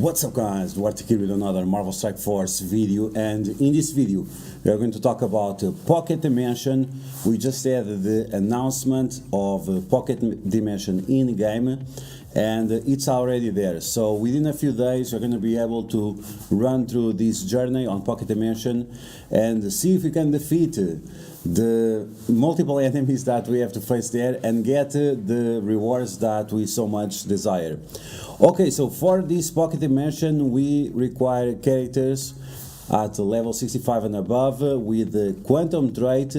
What's up guys, DuArktik here with another Marvel Strike Force video, and in this video we are going to talk about Pocket Dimension. We just had the announcement of Pocket Dimension in game and it's already there. So within a few days you're going to be able to run through this journey on Pocket Dimension and see if you can defeat the multiple enemies that we have to face there and get the rewards that we so much desire. Okay, so for this Pocket Dimension we require characters at level 65 and above with the Quantum trait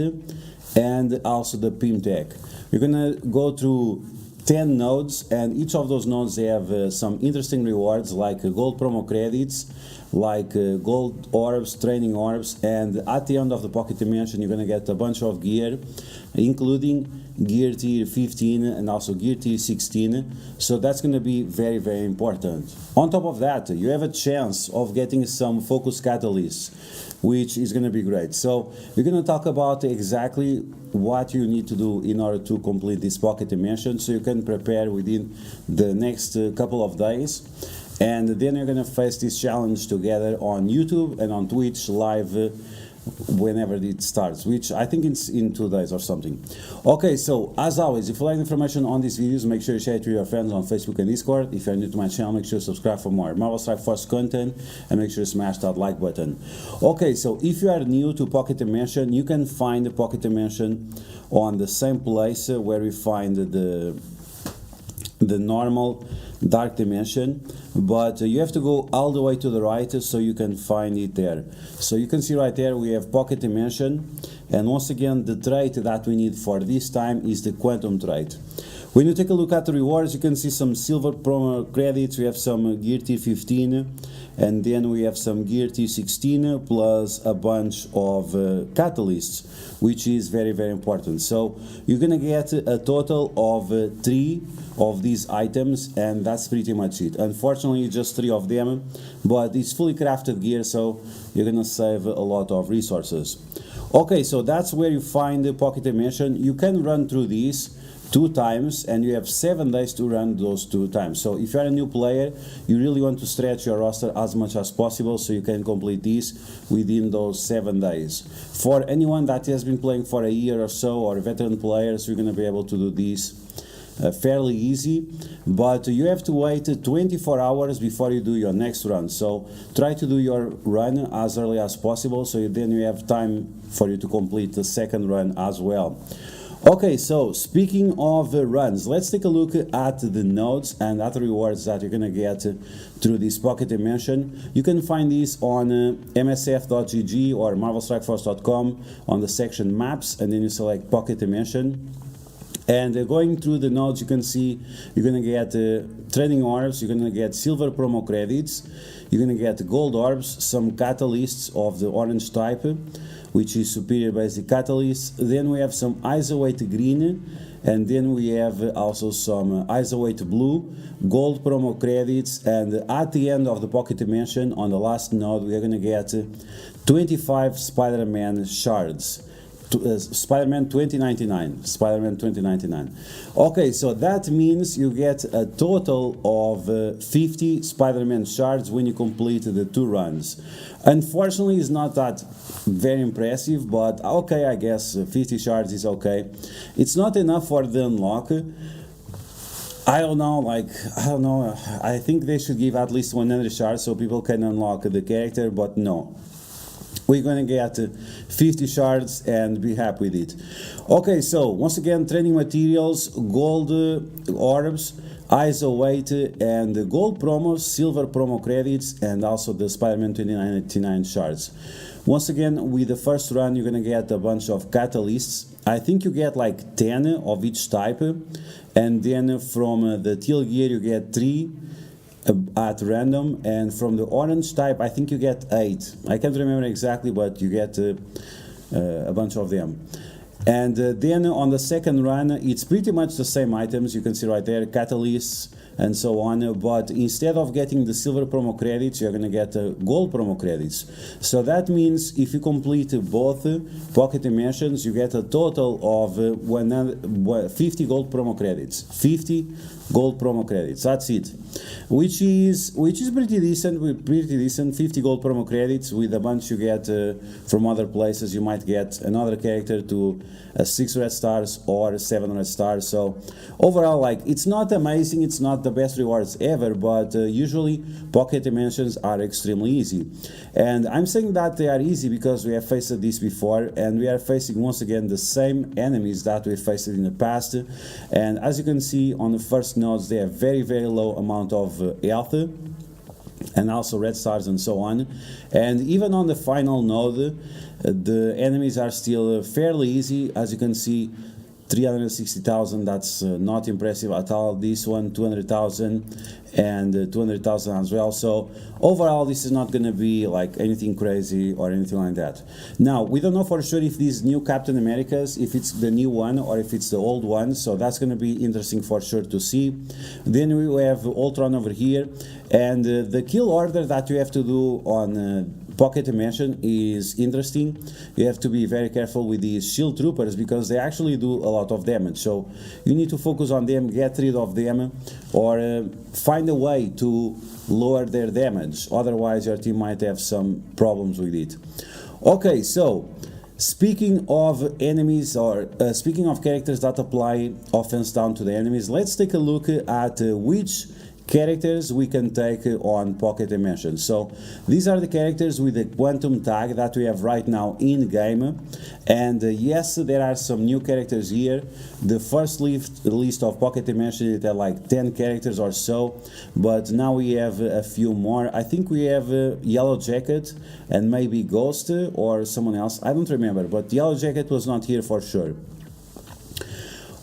and also the PIM tech. We're gonna go through 10 nodes, and each of those nodes they have some interesting rewards like gold promo credits, like gold orbs, training orbs, and at the end of the Pocket Dimension you're gonna get a bunch of gear, including gear tier 15 and also gear tier 16, so that's going to be very, very important. On top of that, you have a chance of getting some focus catalysts, which is going to be great. So we're going to talk about exactly what you need to do in order to complete this Pocket Dimension, so you can prepare within the next couple of days, and then you're going to face this challenge together on YouTube and on Twitch live whenever it starts, which I think it's in 2 days or something. Okay, so as always, if you like information on these videos, make sure you share it with your friends on Facebook and Discord. If you're new to my channel, make sure you subscribe for more Marvel Strike Force content and make sure you smash that like button. Okay, so if you are new to Pocket Dimension, you can find the Pocket Dimension on the same place where we find the normal dark dimension, but you have to go all the way to the right so you can find it there. So you can see right there we have Pocket Dimension, and once again the trait that we need for this time is the Quantum trait. When you take a look at the rewards, you can see some silver promo credits, we have some gear tier 15, and then we have some gear tier 16 plus a bunch of catalysts, which is very, very important. So you're gonna get a total of 3 of these items, and that's pretty much it. Unfortunately just 3 of them, but it's fully crafted gear, so you're gonna save a lot of resources. Okay, so that's where you find the Pocket Dimension. You can run through these 2 times, and you have 7 days to run those 2 times. So if you're a new player, you really want to stretch your roster as much as possible so you can complete this within those 7 days. For anyone that has been playing for a year or so, or veteran players, you're going to be able to do this fairly easy, but you have to wait 24 hours before you do your next run. So try to do your run as early as possible, so then you have time for you to complete the second run as well. Okay, so speaking of runs, let's take a look at the nodes and at the rewards that you're gonna get through this Pocket Dimension. You can find these on msf.gg or marvelstrikeforce.com on the section maps, and then you select Pocket Dimension. And going through the nodes, you can see you're going to get training orbs, you're going to get silver promo credits, you're going to get gold orbs, some catalysts of the orange type, which is superior basic catalyst. Then we have some isoweight green, and then we have also some isoweight blue, gold promo credits, and at the end of the Pocket Dimension, on the last node, we are going to get 25 Spider-Man shards. Spider-Man 2099. Spider-Man 2099. Okay, so that means you get a total of 50 Spider-Man shards when you complete the 2 runs. Unfortunately, it's not that very impressive, but okay, I guess 50 shards is okay. It's not enough for the unlock. I don't know, I think they should give at least 100 shards so people can unlock the character, but no. We're going to get 50 shards and be happy with it. Okay, so once again, training materials, gold orbs, ISO weight, and gold promos, silver promo credits, and also the Spider-Man 2099 shards. Once again, with the first run, you're going to get a bunch of catalysts. I think you get like 10 of each type, and then from the teal gear you get 3 at random, and from the orange type I think you get 8. I can't remember exactly, but you get a bunch of them. And then on the second run it's pretty much the same items. You can see right there, catalysts, and so on, but instead of getting the silver promo credits, you're going to get gold promo credits. So that means if you complete both pocket dimensions, you get a total of 50 gold promo credits. 50 gold promo credits, that's it, which is pretty decent. 50 gold promo credits. With a bunch you get from other places, you might get another character to 6 red stars or 7 red stars. So overall, like, it's not amazing, it's not the best rewards ever, but usually pocket dimensions are extremely easy. And I'm saying that they are easy because we have faced this before, and we are facing once again the same enemies that we faced in the past. And as you can see on the first nodes, they have very low amount of health and also red stars and so on. And even on the final node, the enemies are still fairly easy. As you can see, 360,000, that's not impressive at all. This one, 200,000 and 200,000 as well. So overall, this is not going to be like anything crazy or anything like that. Now, we don't know for sure if these new Captain Americas, if it's the new one or if it's the old one. So that's going to be interesting for sure to see. Then we have Ultron over here, and the kill order that you have to do on pocket dimension is interesting. You have to be very careful with these shield troopers because they actually do a lot of damage. So you need to focus on them, get rid of them, or find a way to lower their damage. Otherwise, your team might have some problems with it. Okay, so speaking of enemies, or speaking of characters that apply offense down to the enemies, let's take a look at which characters we can take on pocket dimensions. So these are the characters with the quantum tag that we have right now in game, and yes, there are some new characters here. The first list of pocket dimensions, it had like 10 characters or so, but now we have a few more. I think we have Yellow Jacket and maybe Ghost or someone else, I don't remember, but Yellow Jacket was not here for sure.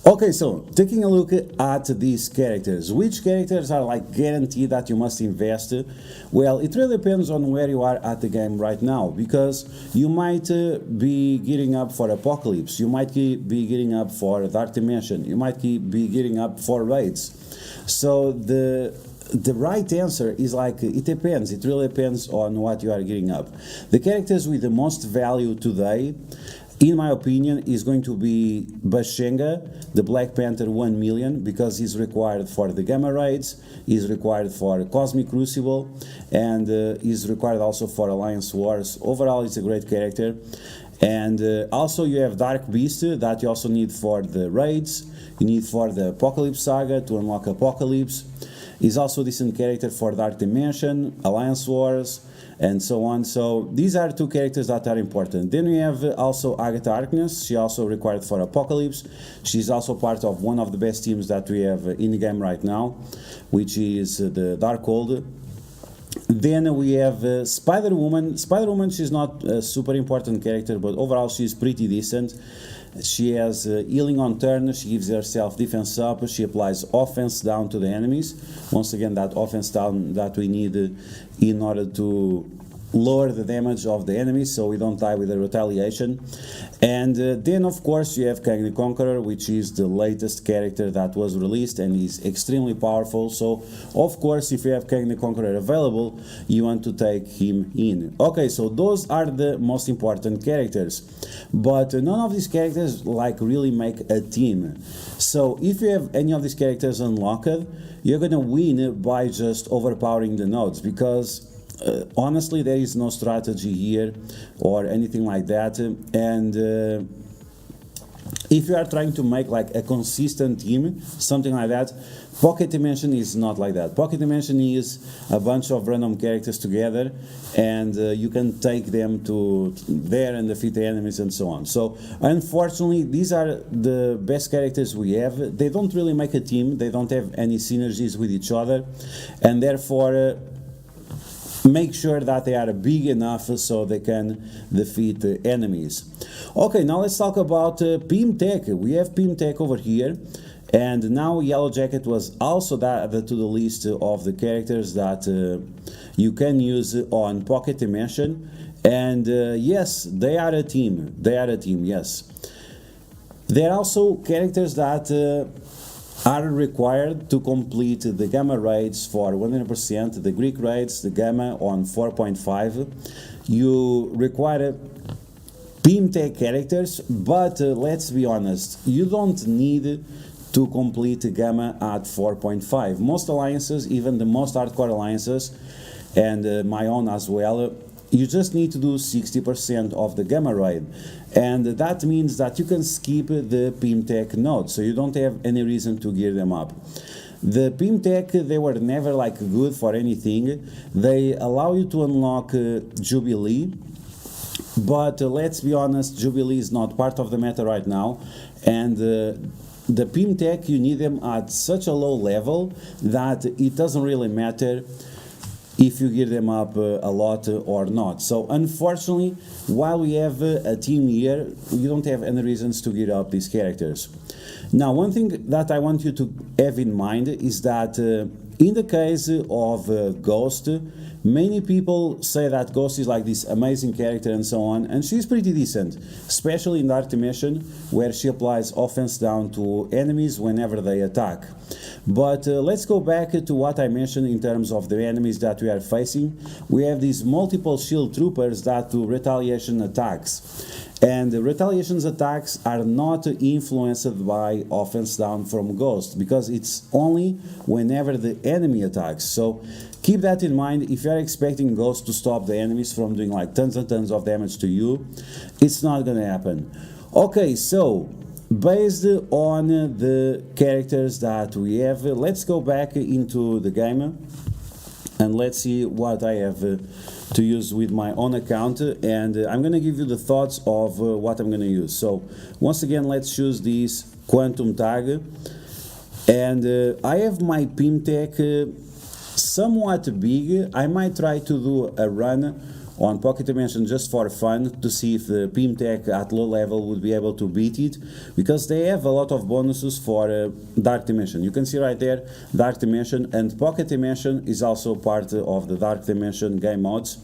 Okay, so taking a look at these characters, which characters are like guaranteed that you must invest? Well, it really depends on where you are at the game right now, because you might be gearing up for Apocalypse, you might be gearing up for Dark Dimension, you might be gearing up for raids. So the right answer is like, it depends, it really depends on what you are gearing up. The characters with the most value today, in my opinion, is going to be Bashenga, the Black Panther 1 million, because he's required for the Gamma Raids, he's required for Cosmic Crucible, and is required also for Alliance Wars. Overall, it's a great character. And also you have Dark Beast that you also need for the raids, you need for the Apocalypse Saga to unlock Apocalypse. He's also a decent character for Dark Dimension, Alliance Wars, and so on. So these are two characters that are important. Then we have also Agatha Harkness. She also required for Apocalypse. She's also part of one of the best teams that we have in the game right now, which is the Darkhold. Then we have Spider-Woman. Spider-Woman, she's not a super important character, but overall she's pretty decent. She has healing on turn, she gives herself defense up, she applies offense down to the enemies. Once again, that offense down that we need in order to lower the damage of the enemies so we don't die with the retaliation. And then of course you have Kang the Conqueror, which is the latest character that was released and is extremely powerful. So of course, if you have Kang the Conqueror available, you want to take him in. Okay, so those are the most important characters, but none of these characters like really make a team. So if you have any of these characters unlocked, you're gonna win by just overpowering the nodes, because honestly, there is no strategy here or anything like that. And if you are trying to make like a consistent team, something like that, Pocket Dimension is not like that. Pocket Dimension is a bunch of random characters together, and you can take them to there and defeat the enemies and so on. So unfortunately, these are the best characters we have. They don't really make a team, they don't have any synergies with each other, and therefore make sure that they are big enough so they can defeat the enemies. Okay, now let's talk about Pimtech. We have Pimtech over here, and now Yellow Jacket was also added to the list of the characters that you can use on Pocket Dimension. And yes, they are a team. They are a team, yes. There are also characters that are required to complete the gamma raids for 100%, the Greek raids, the gamma on 4.5. You require PIM-tech characters, but let's be honest, you don't need to complete gamma at 4.5. Most alliances, even the most hardcore alliances, and my own as well, you just need to do 60% of the gamma raid, and that means that you can skip the PIM-tech nodes, so you don't have any reason to gear them up. The PIM-tech, they were never like good for anything. They allow you to unlock Jubilee, but let's be honest, Jubilee is not part of the meta right now, and the PIM-tech, you need them at such a low level that it doesn't really matter if you gear them up a lot or not. So unfortunately, while we have a team here, you don't have any reasons to gear up these characters. Now, one thing that I want you to have in mind is that in the case of Ghost, many people say that Ghost is like this amazing character and so on, and she's pretty decent, especially in Dark Dimension, where she applies offense down to enemies whenever they attack. But let's go back to what I mentioned in terms of the enemies that we are facing. We have these multiple shield troopers that do retaliation attacks. And the retaliation's attacks are not influenced by offense down from Ghost, because it's only whenever the enemy attacks. So keep that in mind. If you're expecting Ghost to stop the enemies from doing like tons and tons of damage to you, it's not gonna happen. Okay, so based on the characters that we have, let's go back into the game and let's see what I have to use with my own account, and I'm gonna give you the thoughts of what I'm gonna use. So once again, let's choose this quantum tag, and I have my PIM-tech somewhat big. I might try to do a run on Pocket Dimension just for fun to see if the PIM-tech at low level would be able to beat it, because they have a lot of bonuses for Dark Dimension. You can see right there Dark Dimension, and Pocket Dimension is also part of the Dark Dimension game modes.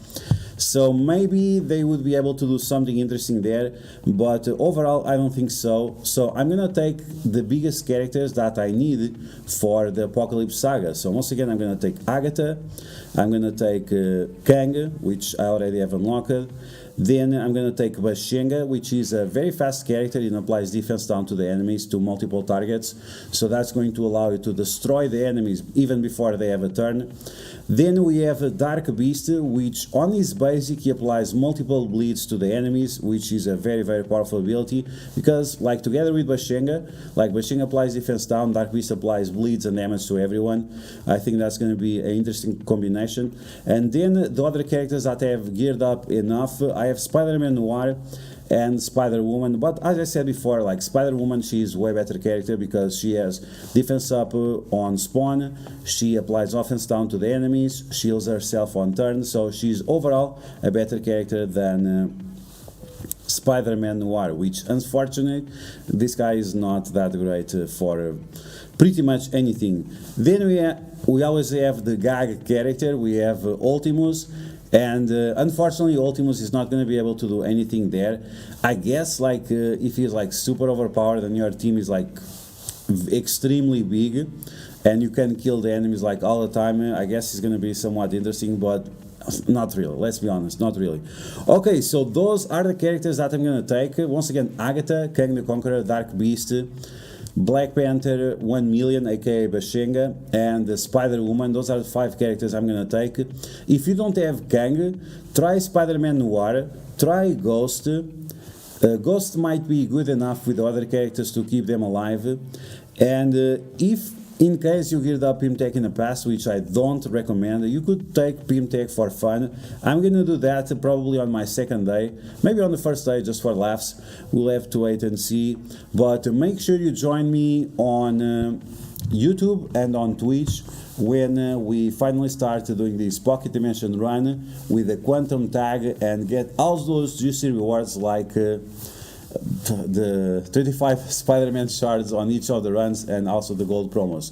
So maybe they would be able to do something interesting there, but overall I don't think so. So I'm gonna take the biggest characters that I need for the Apocalypse Saga. So once again, I'm gonna take Agatha, I'm gonna take Kang, which I already have unlocked. Then I'm gonna take Bashenga, which is a very fast character. It applies defense down to the enemies, to multiple targets. So that's going to allow you to destroy the enemies even before they have a turn. Then we have a Dark Beast, which on his basic he applies multiple bleeds to the enemies, which is a very, very powerful ability, because like together with Bashenga, like Bashenga applies defense down, Dark Beast applies bleeds and damage to everyone. I think that's going to be an interesting combination. And then the other characters that I have geared up enough, I have Spider-Man Noir and Spider-Woman, but as I said before, like Spider-Woman, she's way better character because she has defense up on spawn, she applies offense down to the enemies, shields herself on turn, so she's overall a better character than Spider-Man Noir, which unfortunately this guy is not that great for pretty much anything. Then we always have the gag character, we have Ultimus. And unfortunately, Ultimus is not going to be able to do anything there. I guess like if he's like super overpowered and your team is like extremely big and you can kill the enemies like all the time, I guess it's going to be somewhat interesting, but not really. Let's be honest, not really. Okay, so those are the characters that I'm going to take. Once again, Agatha, Kang the Conqueror, Dark Beast, Black Panther, 1 Million, aka Bashenga, and the Spider-Woman. Those are the 5 characters I'm gonna take. If you don't have Kang, try Spider-Man Noir, try Ghost. Ghost might be good enough with the other characters to keep them alive. And if in case you geared up PIM-tech in the past, which I don't recommend, you could take PIM-tech for fun. I'm gonna do that probably on my second day, maybe on the first day just for laughs. We'll have to wait and see. But make sure you join me on YouTube and on Twitch when we finally start doing this Pocket Dimension run with the Quantum Tag and get all those juicy rewards like the 25 Spider-Man shards on each of the runs and also the gold promos.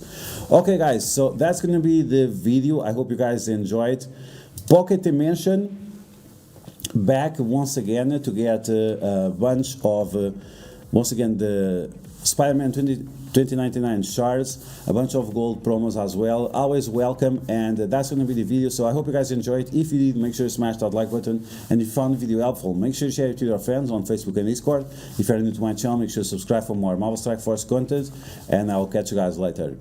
Okay guys, so that's gonna be the video. I hope you guys enjoyed. Pocket Dimension back once again to get a bunch of once again the Spider-Man 2099 shards, a bunch of gold promos as well. Always welcome, and that's going to be the video. So I hope you guys enjoyed. If you did, make sure you smash that like button, and if you found the video helpful, make sure you share it to your friends on Facebook and Discord. If you're new to my channel, make sure you subscribe for more Marvel Strike Force content, and I'll catch you guys later.